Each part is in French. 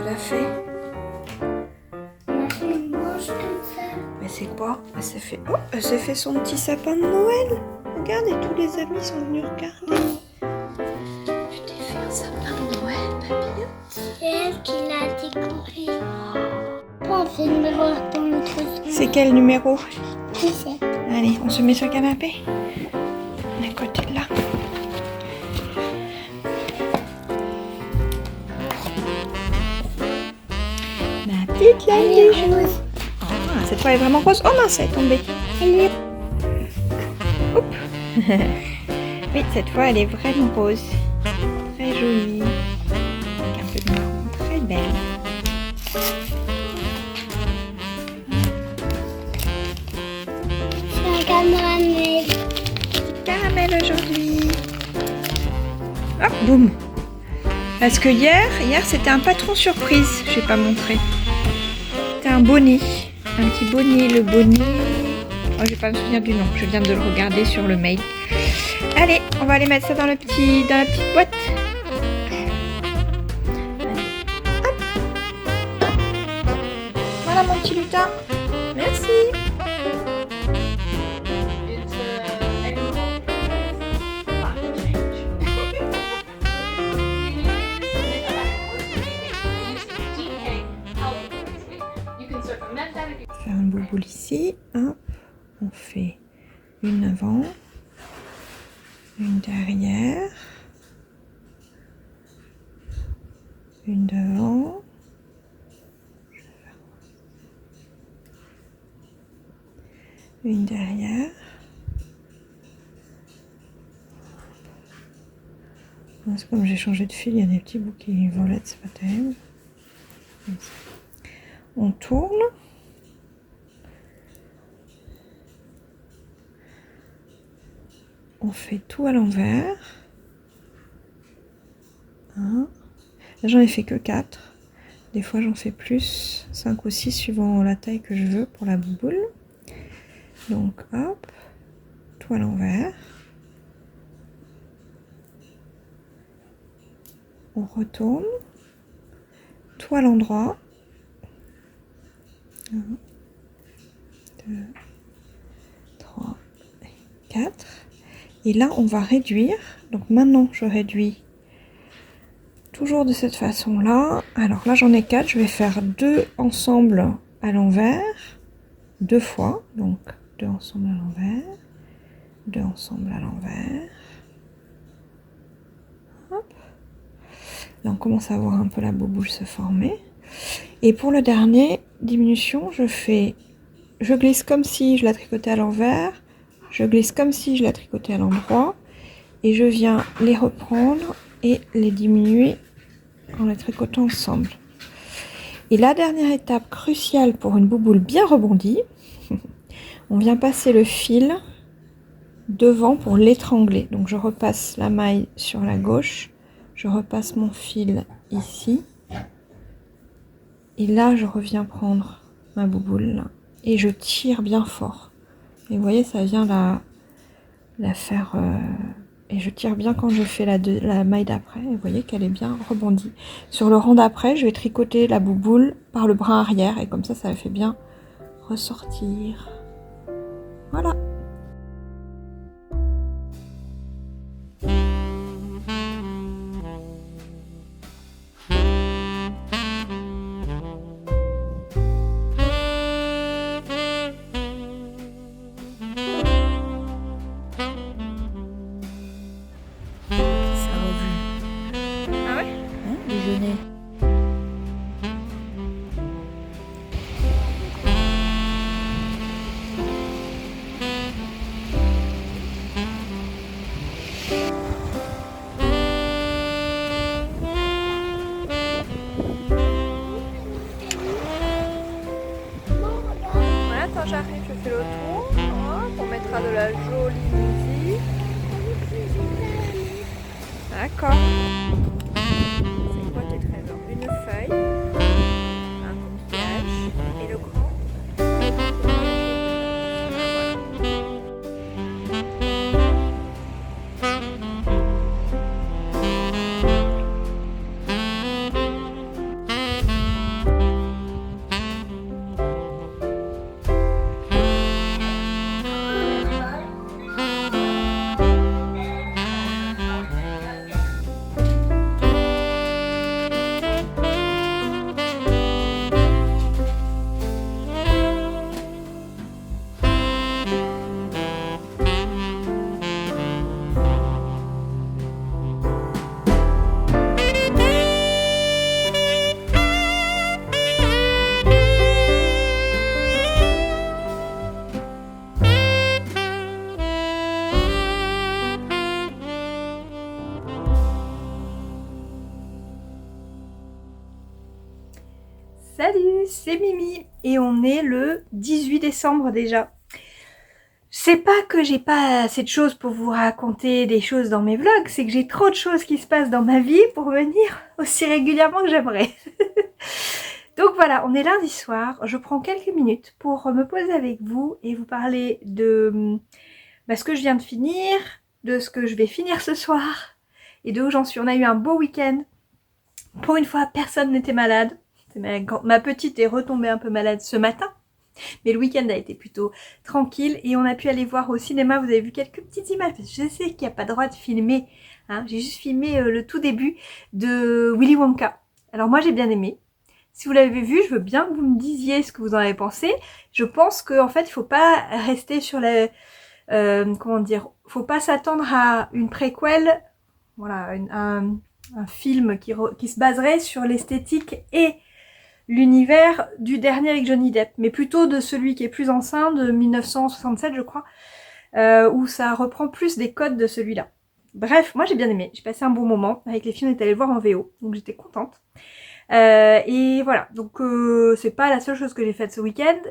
qu'elle a fait? On a fait une branche comme ça. Mais c'est quoi? Elle s'est fait... Oh, elle s'est fait son petit sapin de Noël. Regarde, et tous les amis sont venus regarder. Tu t'es fait un sapin de Noël, papillon? C'est elle qui l'a décoré. On fait une miroir dans le truc. C'est quel numéro? 17. Allez, on se met sur le canapé. À côté de là. Ma petite Elle Lali. est rose. Ah, cette fois elle est vraiment rose. Oh mince, elle est tombée. Elle est... Oups. Oui, cette fois elle est vraiment rose. Très jolie. Avec un peu de marron. Très belle. C'est un caramel. Caramel aujourd'hui. Hop, boum. Parce que hier c'était un patron surprise. Je vais pas montrer. C'était un bonnet. Un petit bonnet. Le bonnet. Oh, je vais pas me souvenir du nom. Je viens de le regarder sur le mail. Allez, on va aller mettre ça dans la petite boîte. Hop. Voilà mon petit lutin. Merci. Faire une bouboule ici. Hop. On fait une avant, une derrière, une devant, une derrière. C'est comme j'ai changé de fil, il y a des petits bouts qui volaient, c'est pas terrible. On tourne. On fait tout à l'envers. Là, j'en ai fait que 4. Des fois, j'en fais plus, 5 ou 6 suivant la taille que je veux pour la bouboule. Donc, hop, tout à l'envers. On retourne. Tout à l'endroit. 1, 2, 3, 4. Et là, on va réduire. Donc maintenant, je réduis toujours de cette façon-là. Alors là, j'en ai 4. Je vais faire 2 ensemble à l'envers. 2 fois. Donc 2 ensemble à l'envers. 2 ensemble à l'envers. Hop. Là, on commence à voir un peu la bouboule se former. Et pour le dernier, diminution, je glisse comme si je la tricotais à l'envers. Je glisse comme si je la tricotais à l'endroit et je viens les reprendre et les diminuer en les tricotant ensemble. Et la dernière étape cruciale pour une bouboule bien rebondie, on vient passer le fil devant pour l'étrangler. Donc je repasse la maille sur la gauche, je repasse mon fil ici et là je reviens prendre ma bouboule là, et je tire bien fort. Et vous voyez, ça vient la faire... et je tire bien quand je fais la maille d'après. Et vous voyez qu'elle est bien rebondie. Sur le rang d'après, je vais tricoter la bouboule par le bras arrière. Et comme ça la fait bien ressortir. Voilà. J'arrive, je fais le tour, on mettra de la jolie musique. D'accord. C'est quoi tes trésors? Salut, c'est Mimi et on est le 18 décembre déjà. C'est pas que j'ai pas assez de choses pour vous raconter des choses dans mes vlogs, c'est que j'ai trop de choses qui se passent dans ma vie pour venir aussi régulièrement que j'aimerais. Donc voilà, on est lundi soir, je prends quelques minutes pour me poser avec vous et vous parler de ce que je viens de finir, de ce que je vais finir ce soir et de où j'en suis. On a eu un beau week-end. Pour une fois, personne n'était malade. Ma petite est retombée un peu malade ce matin, mais le week-end a été plutôt tranquille et on a pu aller voir au cinéma. Vous avez vu quelques petites images, parce que je sais qu'il n'y a pas le droit de filmer, hein. J'ai juste filmé le tout début de Willy Wonka. Alors moi j'ai bien aimé. Si vous l'avez vu, je veux bien que vous me disiez ce que vous en avez pensé. Je pense qu'en fait il faut pas rester sur la... comment dire, faut pas s'attendre à une préquelle, voilà, un film qui se baserait sur l'esthétique et l'univers du dernier avec Johnny Depp, mais plutôt de celui qui est plus ancien, de 1967 je crois, où ça reprend plus des codes de celui-là. Bref, moi j'ai bien aimé, j'ai passé un bon moment, avec les filles on est allé le voir en VO, donc j'étais contente. Et voilà, donc c'est pas la seule chose que j'ai faite ce week-end,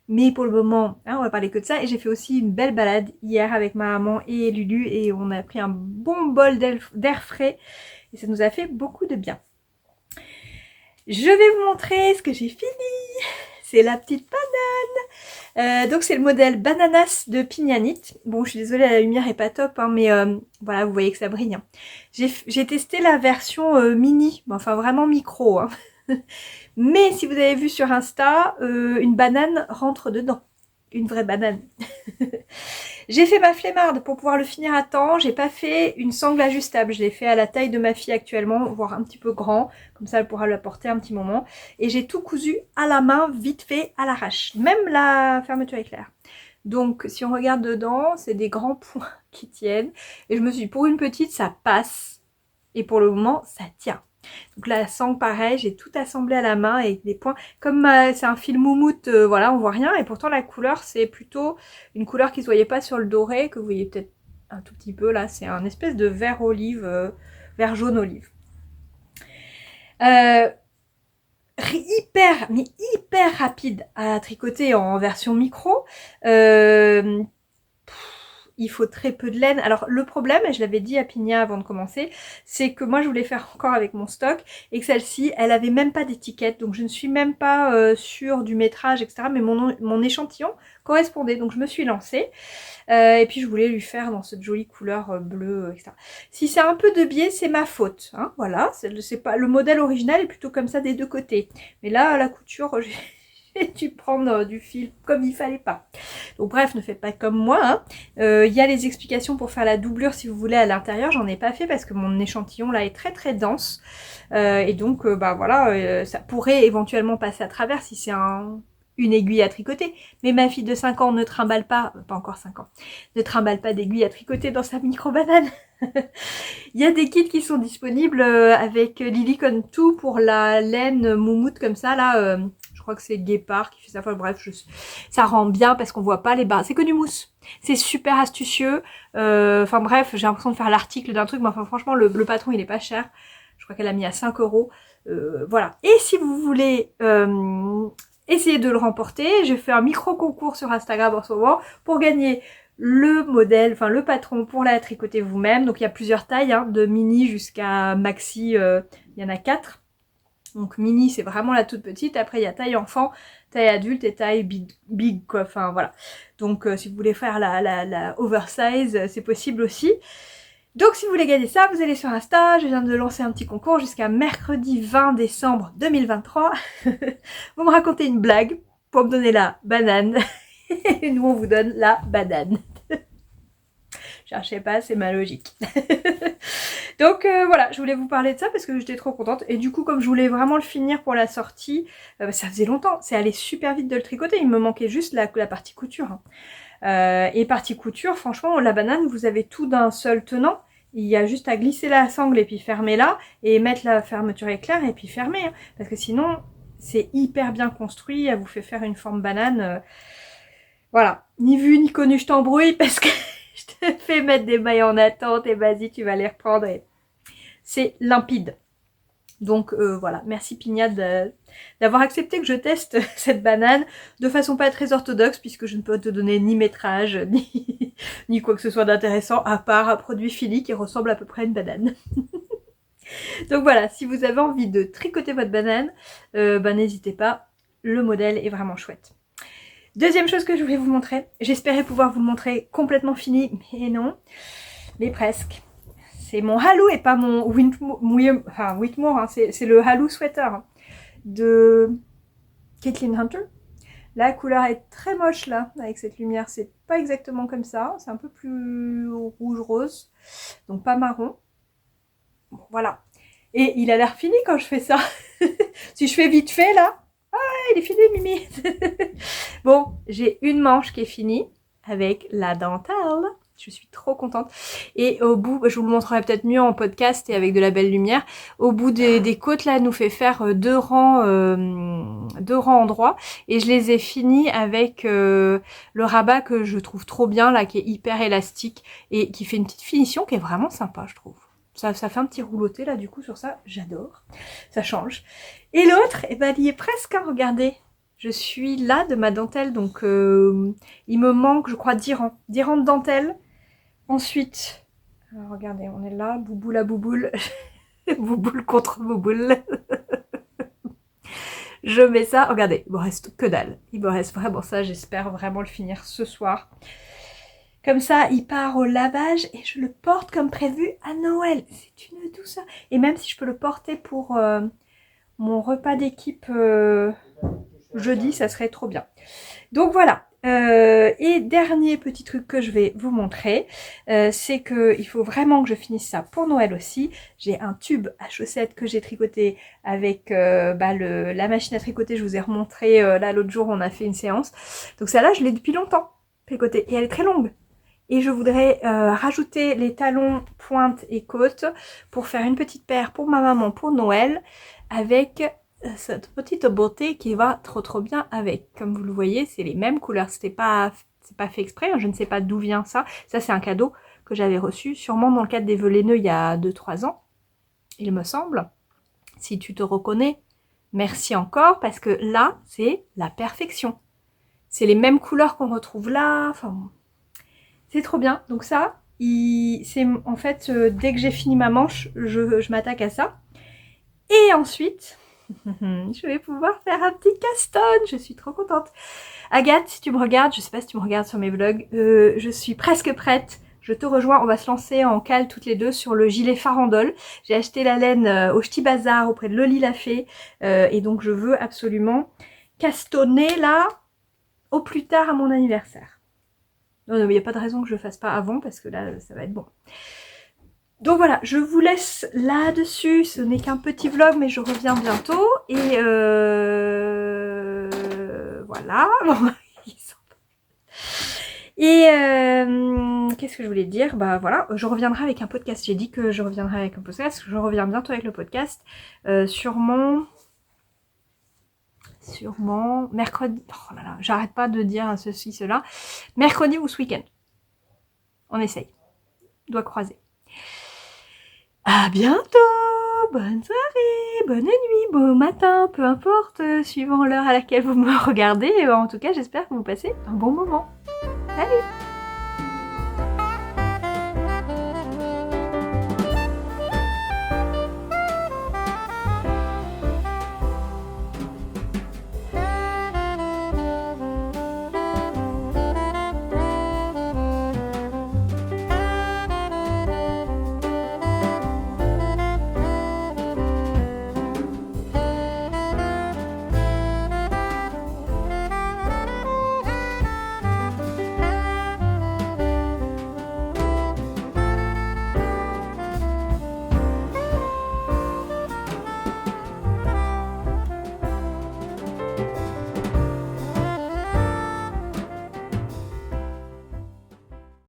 mais pour le moment, hein, on va parler que de ça. Et j'ai fait aussi une belle balade hier avec ma maman et Lulu, et on a pris un bon bol d'air frais, et ça nous a fait beaucoup de bien. Je vais vous montrer ce que j'ai fini. C'est la petite banane. Donc c'est le modèle Bananas de Pignanite. Bon, je suis désolée, la lumière est pas top, hein, mais voilà, vous voyez que ça brille. Hein. J'ai testé la version mini, enfin vraiment micro. Hein. Mais si vous avez vu sur Insta, une banane rentre dedans. Une vraie banane. J'ai fait ma flemmarde pour pouvoir le finir à temps. J'ai pas fait une sangle ajustable. Je l'ai fait à la taille de ma fille actuellement, voire un petit peu grand. Comme ça, elle pourra la porter un petit moment. Et j'ai tout cousu à la main, vite fait, à l'arrache. Même la fermeture éclair. Donc, si on regarde dedans, c'est des grands points qui tiennent. Et je me suis dit, pour une petite, ça passe. Et pour le moment, ça tient. Donc la sangle pareil, j'ai tout assemblé à la main avec des points. Comme c'est un fil moumoute, voilà, on voit rien. Et pourtant la couleur, c'est plutôt une couleur qui ne se voyait pas sur le doré, que vous voyez peut-être un tout petit peu là. C'est un espèce de vert olive, vert jaune olive. Hyper rapide à tricoter en version micro. Il faut très peu de laine. Alors le problème, et je l'avais dit à Pigna avant de commencer, c'est que moi je voulais faire encore avec mon stock et que celle-ci, elle avait même pas d'étiquette, donc je ne suis même pas sûre du métrage, etc. Mais mon échantillon correspondait, donc je me suis lancée. Et puis je voulais lui faire dans cette jolie couleur bleue, etc. Si c'est un peu de biais, c'est ma faute. Hein, voilà, c'est pas le modèle original est plutôt comme ça des deux côtés. Mais là, à la couture, j'ai dû prendre du fil comme il fallait pas. Donc bref, ne faites pas comme moi. Hein. Y a les explications pour faire la doublure si vous voulez à l'intérieur. J'en ai pas fait parce que mon échantillon là est très dense. Et donc bah voilà, ça pourrait éventuellement passer à travers si c'est une aiguille à tricoter. Mais ma fille de 5 ans ne trimballe pas encore 5 ans, ne trimballe pas d'aiguille à tricoter dans sa micro-banane. Il y a des kits qui sont disponibles avec Lilicon 2 pour la laine moumoute comme ça là. Je crois que c'est Guépard qui fait ça. Enfin bref, ça rend bien parce qu'on voit pas les barres. C'est que du mousse. C'est super astucieux. Enfin bref, j'ai l'impression de faire l'article d'un truc. Mais enfin franchement, le patron il est pas cher. Je crois qu'elle a mis à 5 €. Voilà. Et si vous voulez essayer de le remporter, j'ai fait un micro concours sur Instagram en ce moment pour gagner le modèle, enfin le patron pour la tricoter vous-même. Donc il y a plusieurs tailles, hein, de mini jusqu'à maxi, il y en a 4. Donc mini c'est vraiment la toute petite, après il y a taille enfant, taille adulte et taille big quoi, enfin voilà. Donc si vous voulez faire la oversize, c'est possible aussi. Donc si vous voulez gagner ça, vous allez sur Insta, je viens de lancer un petit concours jusqu'à mercredi 20 décembre 2023. Vous me racontez une blague pour me donner la banane, et nous on vous donne la banane. Cherchez pas, c'est ma logique. Donc voilà, je voulais vous parler de ça parce que j'étais trop contente. Et du coup, comme je voulais vraiment le finir pour la sortie, ça faisait longtemps. C'est allé super vite de le tricoter. Il me manquait juste la partie couture. Hein. Et partie couture, franchement, la banane, vous avez tout d'un seul tenant. Il y a juste à glisser la sangle et puis fermer là. Et mettre la fermeture éclair et puis fermer. Hein. Parce que sinon, c'est hyper bien construit. Elle vous fait faire une forme banane. Voilà. Ni vu ni connu, je t'embrouille parce que... je te fais mettre des mailles en attente et vas-y, tu vas les reprendre. Et... c'est limpide. Donc voilà, merci Pigna d'avoir accepté que je teste cette banane de façon pas très orthodoxe, puisque je ne peux te donner ni métrage, ni quoi que ce soit d'intéressant, à part un produit Philly qui ressemble à peu près à une banane. Donc voilà, si vous avez envie de tricoter votre banane, n'hésitez pas, le modèle est vraiment chouette. Deuxième chose que je voulais vous montrer, j'espérais pouvoir vous le montrer complètement fini, mais non, mais presque. C'est mon halo et pas mon Whitmore, hein, c'est le halo sweater de Caitlin Hunter. La couleur est très moche là, avec cette lumière, c'est pas exactement comme ça, c'est un peu plus rouge-rose, donc pas marron. Bon, voilà. Et il a l'air fini quand je fais ça. Si je fais vite fait là, il est fini Mimi. Bon, j'ai une manche qui est finie avec la dentelle. Je suis trop contente. Et au bout, je vous le montrerai peut-être mieux en podcast et avec de la belle lumière. Au bout des côtes, là, elle nous fait faire deux rangs en droit. Et je les ai finis avec le rabat que je trouve trop bien, là, qui est hyper élastique et qui fait une petite finition qui est vraiment sympa, je trouve. Ça fait un petit rouloté, là, du coup, sur ça. J'adore. Ça change. Et l'autre, eh ben, il y est presque, hein, regardez. Je suis là de ma dentelle, donc il me manque, je crois, 10 rangs. 10 rangs de dentelle. Ensuite, alors regardez, on est là, bouboule à bouboule, bouboule contre bouboule. Je mets ça, regardez, il me reste que dalle. Il me reste vraiment ça, j'espère vraiment le finir ce soir. Comme ça, il part au lavage et je le porte comme prévu à Noël. C'est une douceur. Et même si je peux le porter pour mon repas d'équipe jeudi, ça serait trop bien. Donc voilà. Et dernier petit truc que je vais vous montrer, c'est que il faut vraiment que je finisse ça pour Noël aussi. J'ai un tube à chaussettes que j'ai tricoté avec la machine à tricoter. Je vous ai remontré là l'autre jour, on a fait une séance. Donc celle-là, je l'ai depuis longtemps tricotée et elle est très longue. Et je voudrais rajouter les talons pointe et côte pour faire une petite paire pour ma maman pour Noël avec cette petite beauté qui va trop bien avec. Comme vous le voyez, c'est les mêmes couleurs. C'est pas fait exprès, hein. Je ne sais pas d'où vient ça. Ça, c'est un cadeau que j'avais reçu, sûrement dans le cadre des vœux laineux il y a 2-3 ans, il me semble. Si tu te reconnais, merci encore, parce que là, c'est la perfection. C'est les mêmes couleurs qu'on retrouve là. Enfin, c'est trop bien. Donc ça, c'est en fait, dès que j'ai fini ma manche, je m'attaque à ça. Et ensuite... je vais pouvoir faire un petit caston, je suis trop contente. Agathe, si tu me regardes, je sais pas si tu me regardes sur mes vlogs, je suis presque prête. Je te rejoins, on va se lancer en cale toutes les deux sur le gilet farandole. J'ai acheté la laine au Ch'ti Bazar auprès de Loli Lafay et donc je veux absolument castonner là au plus tard à mon anniversaire. Non, mais il n'y a pas de raison que je le fasse pas avant parce que là ça va être bon. Donc voilà, je vous laisse là-dessus, ce n'est qu'un petit vlog, mais je reviens bientôt, et voilà, et qu'est-ce que je voulais dire? Bah voilà, je reviendrai avec un podcast, j'ai dit que je reviendrai avec un podcast, je reviens bientôt avec le podcast, sûrement mercredi, oh là là, j'arrête pas de dire ceci, cela, mercredi ou ce week-end, on essaye, doigt croisé. À bientôt, bonne soirée, bonne nuit, bon matin, peu importe, suivant l'heure à laquelle vous me regardez. En tout cas, j'espère que vous passez un bon moment. Salut!